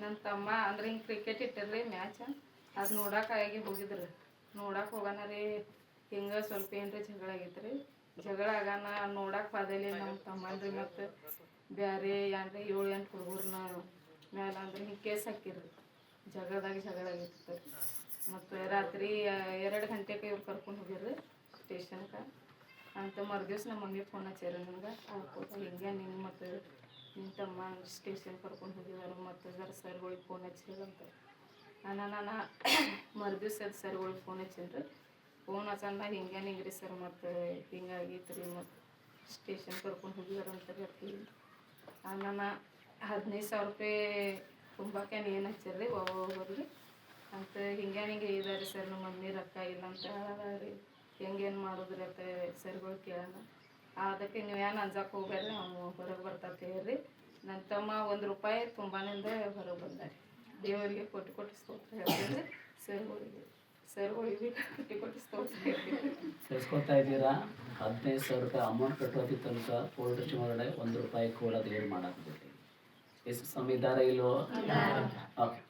ನನ್ನ ತಮ್ಮ ಅಂದ್ರೆ ಹಿಂಗೆ ಕ್ರಿಕೆಟ್ ಇಟ್ಟಿರ್ರಿ ಮ್ಯಾಚ್ ಅದು ನೋಡೋಕ್ಕಾಗಿ ಹೋಗಿದ್ರು. ನೋಡಕ್ಕೆ ಹೋಗೋಣ ರೀ ಹಿಂಗೆ ಸ್ವಲ್ಪ ಏನ್ರಿ ಜಗಳ ಆಗೈತೆ ರೀ. ಜಗಳ ಆಗಾನ ನೋಡಕ್ಕೆ ಹೋದಲ್ಲಿ ನಮ್ಮ ತಮ್ಮನ್ರಿ ಮತ್ತು ಬೇರೆ ಏನ್ರಿ 7-8 ಹುಡುಗರನ್ನ ಮೇಲೆ ಅಂದ್ರೆ ಹಿಂಗೆ ಕೇಸ್ ಹಾಕಿರ್ರಿ. ಜಗಳ ಆಗೈತೆ. ಮತ್ತು ರಾತ್ರಿ 2 ಗಂಟೆಗೆ ಇವ್ರು ಕರ್ಕೊಂಡು ಹೋಗಿರ್ರಿ ಸ್ಟೇಷನ್ಗೆ. ಅಂತ ಮರುದಿವ್ಸ ನಮ್ಮ ಮಮ್ಮಿ ಫೋನ್ ಹಚ್ಚಾರ ನನಗೆ ಹಿಂಗೆ ನಿಮ್ಮ ಮತ್ತು ನಿಮ್ಮ ತಮ್ಮ ಸ್ಟೇಷನ್ ಕರ್ಕೊಂಡು ಹೋಗಿದ್ದಾರೆ ಮತ್ತು ಜರ ಸರ್ಗಳಿಗೆ ಫೋನ್ ಹಚ್ಚಿರಂತ. ನಾನು ಮರುದಿವ್ಸ ಅದು ಸರ್ಗಳಿಗೆ ಫೋನ್ ಹಚ್ಚೇನ್ರಿ. ಫೋನ್ ಹಚ್ಚಂದ ಹಿಂಗೆ ರೀ ಸರ್ ಮತ್ತು ಹಿಂಗಾಗೈತೆ ರೀ ಮತ್ತು ಸ್ಟೇಷನ್ ಕರ್ಕೊಂಡು ಹೋಗಿದಾರೆ ಅಂತ ಹೇಳ್ತೀವಿ. ನಾನು 15,000 ರೂಪಾಯಿ ತುಂಬಕ್ಕೆ ಏನು ಹಚ್ಚಾರ್ರಿ ಒಬ್ಬೊಬ್ಬರಿಗೆ ಅಂತ ಹಿಂಗೆ ಇದ್ದಾರೆ ಸರ್. ನಮ್ಮ ಮಮ್ಮಿ ರೊಕ್ಕ ಇಲ್ಲ ಅಂತ ಹೇಳೋದ್ರಿ. ಹೆಂಗೇನು ಮಾಡೋದ್ರಿ ಅಂತ ಸರ್ಗಳು ಕೇಳೋಣ. ಅದಕ್ಕೆ ನೀವು ಏನು ಅಂಜಕ್ಕೆ ಹೋಗ್ಬೇಡ್ರಿ, ನಾವು ಹೊರಗೆ ಬರ್ತಾತೆ ಹೇಳ್ರಿ. ನನ್ನ ತಮ್ಮ 1 ರೂಪಾಯಿ ತುಂಬಾನಿಂದ ಹೊರಗೆ ಬಂದಾರೆ. ದೇವರಿಗೆ ಕೊಟ್ಟು ಸ್ತೋತ್ರ ಹೇಳ್ತೀವಿ ಸರ್ಗಳಿಗೆ ಕೊಟ್ಟು ಸ್ತೋತ್ರ ಹೇಳ್ತೀವಿ. ಸರಿಸ್ಕೊತಾ ಇದ್ದೀರಾ? 15,000 ರೂಪಾಯಿ ಅಮೌಂಟ್ ಕಟ್ಟೋದಿ ತನಕ ಪೊಲೀಸ್ ಸ್ಟೇಷನ್ ಒಳಗಡೆ 1 ರೂಪಾಯಿ ಕೂಡ ದೇವ್ರು ಮಾಡಾಕ್ಬಿಟ್ಟು ಎಷ್ಟು ಸಮಯ ಇದ್ದಾರೆ ಇಲ್ಲೋ? ಓಕೆ.